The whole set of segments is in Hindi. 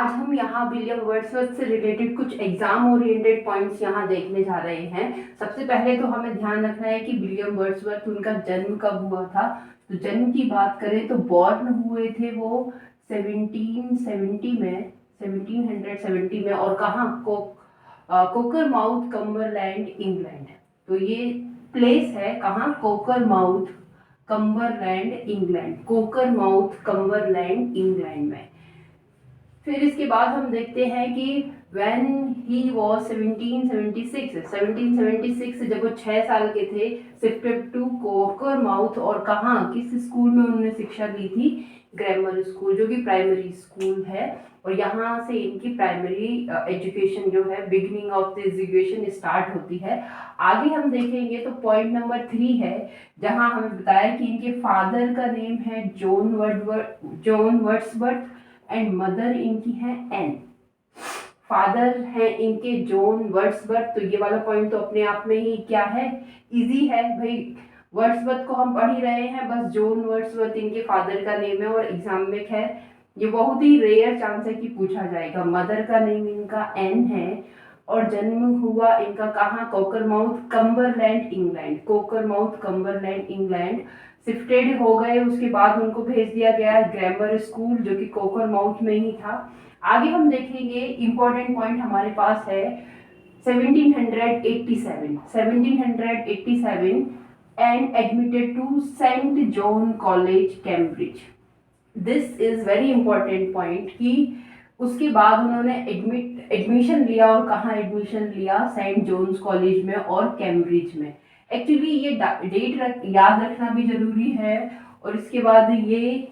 आज हम यहाँ विलियम वर्ड्सवर्थ से रिलेटेड कुछ एग्जाम ओरिएंटेड पॉइंट्स यहाँ देखने जा रहे हैं। सबसे पहले तो हमें ध्यान रखना है कि विलियम वर्ड्सवर्थ उनका जन्म कब हुआ था। तो जन्म की बात करें तो बॉर्न हुए थे वो 1770 में, 1770 में। और कहाँ कोकरमाउथ कम्बरलैंड इंग्लैंड। तो ये प्लेस है कहाँ, Cockermouth Cumberland England, Cockermouth Cumberland England में। फिर इसके बाद हम देखते हैं कि when he was 1776 जब वो 6 साल के थे, शिफ्टेड टू कोकरमाउथ। और कहाँ, किस स्कूल में उन्होंने शिक्षा ली थी? ग्रामर स्कूल, जो कि प्राइमरी स्कूल है। और यहाँ से इनकी प्राइमरी एजुकेशन जो है, beginning of the education start होती है। आगे हम देखेंगे तो पॉइंट नंबर 3 है, जहाँ हमें बताया कि इनके फादर का नेम है जॉन वर्ड्सवर्थ एंड मदर इनकी है एन। फादर है इनके जॉन वर्ड्सवर्थ। तो ये वाला पॉइंट तो अपने आप में ही क्या है, इजी है भाई। वर्ड्सवर्थ को हम पढ़ ही रहे हैं, बस जॉन वर्ड्सवर्थ इनके फादर का नेम है। और एग्जाम में खैर ये बहुत ही रेयर चांस है कि पूछा जाएगा। मदर का नेम इनका एन है और जन्म हुआ इनका कहाँ, Cockermouth Cumberland England, Cockermouth Cumberland England. Shifted हो गए, उसके बाद उनको भेज दिया गया ग्रामर स्कूल जो कि कोकरमाउथ में ही था। आगे हम देखेंगे, इंपॉर्टेंट पॉइंट हमारे पास है 1787 and admitted to saint John college Cambridge. This is very important point कि उसके बाद उन्होंने एडमिशन लिया। और कहाँ एडमिशन लिया? सेंट जॉन्स कॉलेज में और कैम्ब्रिज में। एक्चुअली ये डेट याद रखना भी जरूरी है। और इसके बाद ये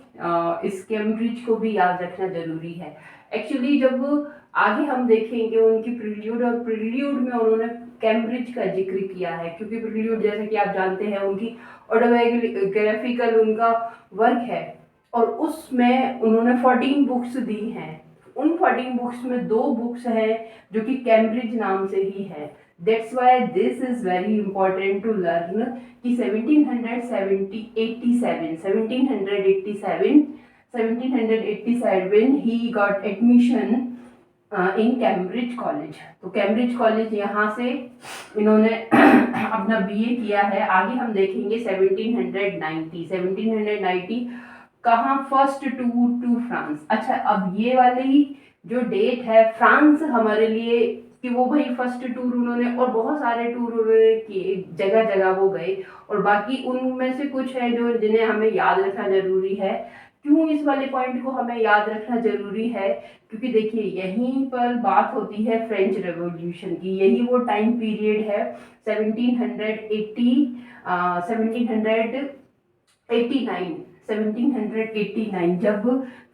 इस कैम्ब्रिज को भी याद रखना जरूरी है। एक्चुअली जब आगे हम देखेंगे उनकी प्रील्यूड, और प्रील्यूड में उन्होंने कैम्ब्रिज का जिक्र किया है, क्योंकि प्रील्यूड जैसे कि आप जानते हैं उनकी ऑटोबायोग्राफिकल उनका वर्क है। और उसमें उन्होंने 14 बुक्स दी हैं। उन 14 बुक्स में 2 बुक्स हैं जो कि कैम्ब्रिज नाम से ही है। That's why this is very important to learn कि 1787 he got admission in Cambridge college. तो कैम्ब्रिज कॉलेज यहाँ से इन्होंने अपना बीए किया है। आगे हम देखेंगे 1790 कहाँ, फर्स्ट टूर टू फ्रांस। अच्छा, अब ये वाली जो डेट है, फ्रांस हमारे लिए कि वो भाई फर्स्ट टूर उन्होंने, और बहुत सारे टूर उन्होंने किए, जगह जगह वो गए। और बाकी उनमें से कुछ है जो जिन्हें हमें याद रखना जरूरी है। क्यों इस वाले पॉइंट को हमें याद रखना जरूरी है? क्योंकि देखिए यहीं पर बात होती है फ्रेंच रेवोल्यूशन की। यही वो टाइम पीरियड है 1789 जब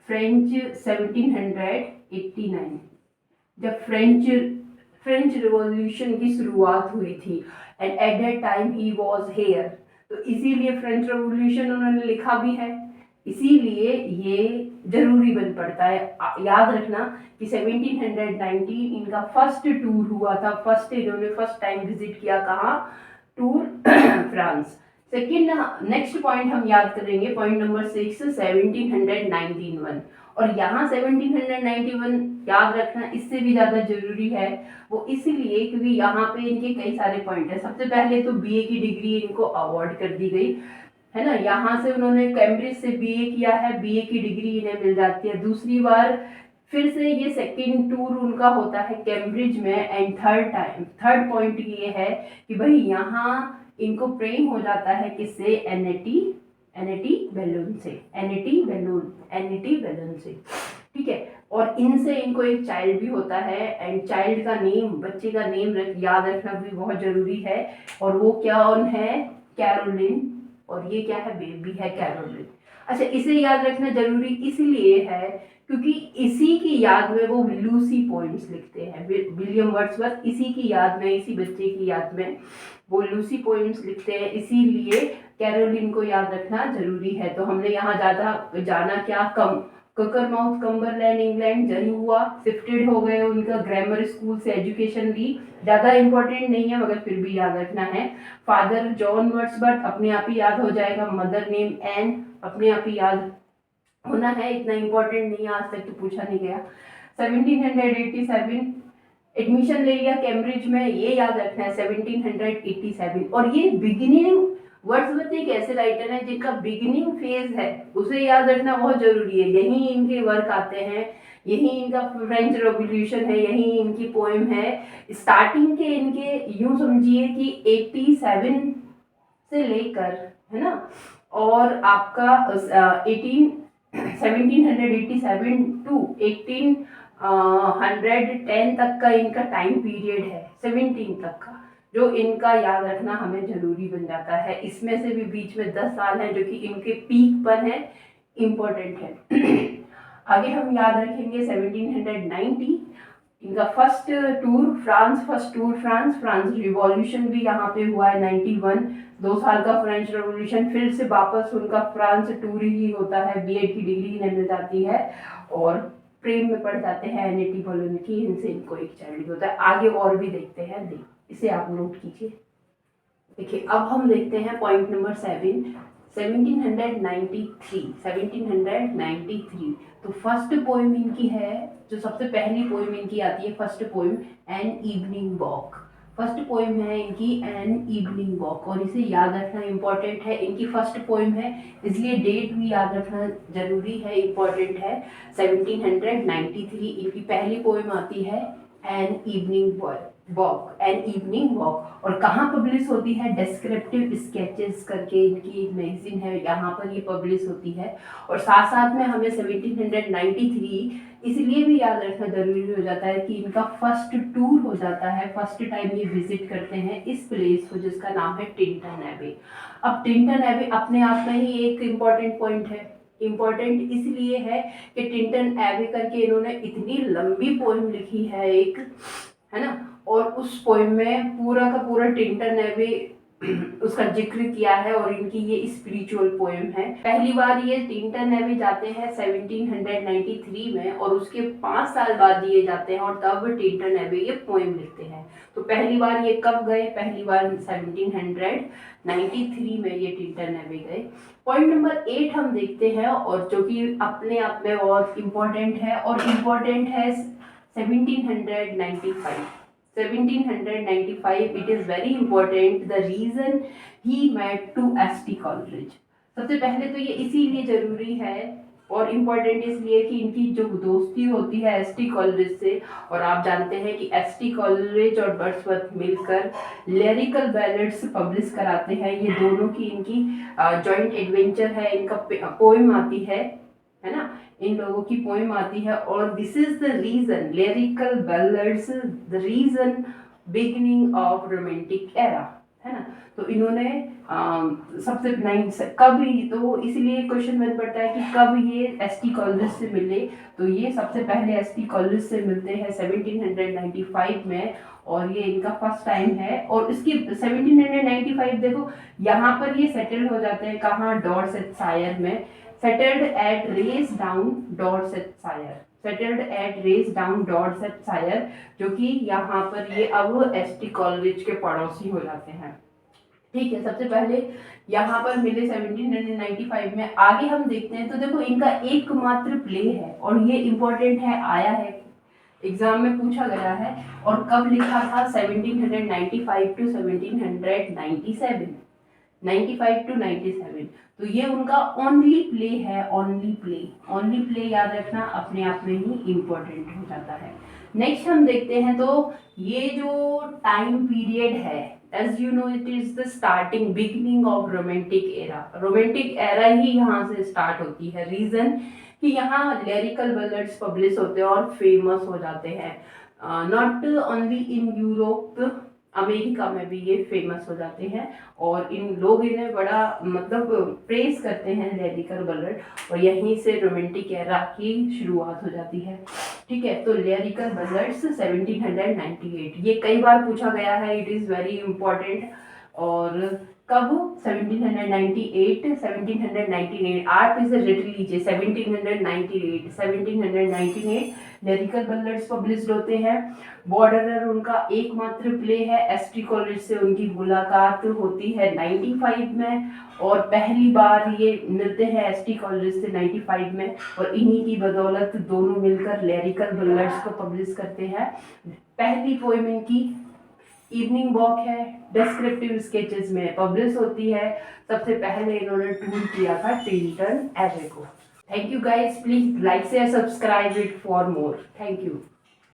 फ्रेंच 1789 जब फ्रेंच रिवॉल्यूशन की शुरुआत हुई थी। And at that time he was here. तो इसीलिए फ्रेंच रिवॉल्यूशन उन्होंने लिखा भी है, इसीलिए ये जरूरी बन पड़ता है। याद रखना कि 1790 इनका फर्स्ट टूर हुआ था। इन्होंने फर्स्ट टाइम विजिट किया कहाँ, tour France. Second, next point हम याद करेंगे, पॉइंट नंबर 6, 1791। और यहाँ 1791 याद रखना इससे भी ज्यादा जरूरी है। वो इसीलिए क्योंकि यहाँ पे इनके कई सारे पॉइंट है। सबसे पहले तो बीए की डिग्री इनको अवार्ड कर दी गई है ना। यहाँ से उन्होंने कैम्ब्रिज से बीए किया है, बीए की डिग्री इन्हें मिल जाती है दूसरी बार। फिर से ये सेकेंड टूर उनका होता है कैम्ब्रिज में। एंड थर्ड पॉइंट ये है कि भाई यहाँ इनको प्रेम हो जाता है किससे? एनएटी बेलून से, ठीक है। और इनसे इनको एक चाइल्ड भी होता है। एंड चाइल्ड का नेम, बच्चे का नेम याद रखना भी बहुत जरूरी है। और वो क्या है? कैरोलिन। और ये क्या है? बेबी है कैरोलिन। अच्छा, इसे याद रखना जरूरी इसलिए है क्योंकि इसी की याद में वो लूसी पोइम्स लिखते हैं। विलियम वर्ड्सवर्थ इसी की याद में, इसी बच्चे की याद में वो लूसी पोइम्स लिखते हैं। इसीलिए कैरोलिन को याद रखना जरूरी है। तो हमने यहाँ जाना क्या, कोकरमाउथ कम्बरलैंड इंग्लैंड जन्म हुआ, शिफ्टेड हो गए, उनका ग्रामर स्कूल से एजुकेशन ली। ज़्यादा इंपॉर्टेंट नहीं है मगर फिर भी याद रखना है। फादर जॉन वर्ड्सवर्थ अपने आप ही याद हो जाएगा। मदर नेम एन अपने आप ही याद होना है, इतना इंपॉर्टेंट नहीं है, आज तक तो पूछा नहीं गया। 1787 एडमिशन ले लिया कैम्ब्रिज में, ये याद रखना है 1787। और ये बिगिनिंग, वर्ड्सवर्थ एक ऐसे राइटर हैं जिनका बिगिनिंग फेज है, उसे याद रखना बहुत जरूरी है। यही इनके वर्क आते हैं, यही इनका फ्रेंच रेवोल्यूशन है, यही इनकी पोएम है। स्टार्टिंग के इनके यूं समझिए कि 87 से लेकर, है ना, और आपका 1787 टू 1810 तक का इनका टाइम पीरियड है, 17 तक का, जो इनका याद रखना हमें जरूरी बन जाता है। इसमें से भी बीच में 10 साल हैं जो कि इनके पीक पर है, इम्पोर्टेंट है। आगे हम याद रखेंगे 1790 इनका first tour France, France revolution भी यहाँ पे हुआ है 91, 2 साल का फ्रेंच रेवोल्यूशन, फिर से वापस उनका फ्रांस टूर ही होता है, बीएड की डिग्री इन्हें मिल जाती है और प्रेम में पड़ जाते हैं एनेटी बोलोन की, इनसे इनको एक चाइल्ड होता है। आगे और भी देखते हैं, इसे आप नोट कीजिए। देखिए अब हम देखते हैं पॉइंट नंबर 7, 1793। तो फर्स्ट पोएम इनकी है, जो सबसे पहली पोएम इनकी आती है, first poem an evening walk. First poem है इनकी एन इवनिंग वॉक, और इसे याद रखना इम्पोर्टेंट है। इनकी फर्स्ट पोएम है, इसलिए डेट भी याद रखना जरूरी है, इम्पोर्टेंट है। 1793 इनकी पहली पोएम आती है an evening walk, an evening walk. और कहाँ पब्लिश होती है? डिस्क्रिप्टिव स्केचेस करके इनकी एक मैगजीन है, यहाँ पर ये पब्लिश होती है। और साथ साथ में हमें 1793 इसलिए भी याद रखना जरूरी हो जाता है कि इनका फर्स्ट टूर हो जाता है, फर्स्ट टाइम ये विजिट करते हैं इस प्लेस को जिसका नाम है टिंटन एबे। अब टिंटन एबे अपने आप में ही एक इम्पॉर्टेंट पॉइंट है। इम्पॉर्टेंट इसलिए है कि टिंटन एबे करके इन्होंने इतनी लंबी पोएम लिखी है एक, है ना, और उस पोएम में पूरा का पूरा टिंटन एबे उसका जिक्र किया है, और इनकी ये स्पिरिचुअल पोएम है। पहली बार ये टिंटन एबे जाते हैं 1793 में, और उसके 5 साल बाद ये जाते हैं, और तब टिंटन एबे ये पोएम लिखते हैं। तो पहली बार ये कब गए? पहली बार 1793 में ये टिंटन एबे गए। पॉइंट नंबर 8 हम देखते हैं, और जो कि अपने आप में बहुत इम्पोर्टेंट है, और इम्पोर्टेंट है 1795, it is very important, the reason he met to ST Coleridge। सबसे पहले तो ये इसीलिए जरूरी है और इम्पोर्टेंट इसलिए कि इनकी जो दोस्ती होती है ST कॉलेरिज से, और आप जानते हैं कि ST कॉलेरिज और वर्ड्सवर्थ मिलकर लिरिकल बैलेड्स पब्लिश कराते हैं। ये दोनों की इनकी जॉइंट एडवेंचर है। इनका पोएम आती है ना, इन लोगों की पोएम आती है, और this is the reason, lyrical ballads the reason beginning of romantic era, है ना। तो इन्होंने सबसे कब, तो इसलिए क्वेश्चन बन पड़ता है कि कब ये ST कॉलेरिज से मिले। तो ये सबसे पहले ST कॉलेरिज से मिलते हैं 1795 में, और ये इनका फर्स्ट टाइम है। और इसकी 1795 देखो यहाँ पर ये सेटल हो जाते हैं कहाँ? डॉर्सेटशायर में। सेटल्ड एट रेसडाउन डॉर्सेटशायर, जो कि यहाँ पर ये अब ST कॉलेरिज के पड़ोसी हो जाते हैं। ठीक है, सबसे पहले यहाँ पर मिले 1795 में। आगे हम देखते हैं तो देखो इनका एकमात्र प्ले है, और ये इम्पोर्टेंट है, आया है एग्जाम में, पूछा गया है। और कब लिखा था? 1795 टू 1797, 95 टू 97। तो ये उनका ओनली प्ले है, ओनली प्ले याद रखना अपने आप में ही इम्पोर्टेंट हो जाता है। नेक्स्ट हम देखते हैं, तो ये जो टाइम पीरियड है, as you know it is the starting beginning of romantic era ही यहाँ से स्टार्ट होती है। रीजन कि यहाँ लिरिकल बैलेड्स पब्लिश होते हैं और फेमस हो जाते हैं, not only in Europe, America में भी ये फेमस हो जाते हैं, और इन लोग इन्हें बड़ा मतलब प्रेस करते हैं लिरिकल बैलेड, और यहीं से रोमांटिक एरा की शुरुआत हो जाती है। ठीक है, तो लिरिकल बैलेड्स 1798, ये कई बार पूछा गया है, इट इज़ वेरी इम्पोर्टेंट। और कब? 1798, 1798 आर्ट इज रिट लीजिए 1798 लिरिकल बल्लेट्स पब्लिश्ड होते हैं। बॉर्डरर उनका एकमात्र प्ले है। एसटी कॉलेज से उनकी मुलाकात होती है 95 में और पहली बार ये मिलते हैं एसटी कॉलेज से 95 में और इन्हीं की बदौलत दोनों मिलकर लिरिकल बल्लेट्स को पब्लिश करते हैं। पहली पोएम इनकी इवनिंग वॉक है, डिस्क्रिप्टिव स्केचेस में पब्लिश होती है। सबसे पहले इन्होंने टूर किया था टिल्टन एवे को। Thank you guys, please like share subscribe it for more. Thank you.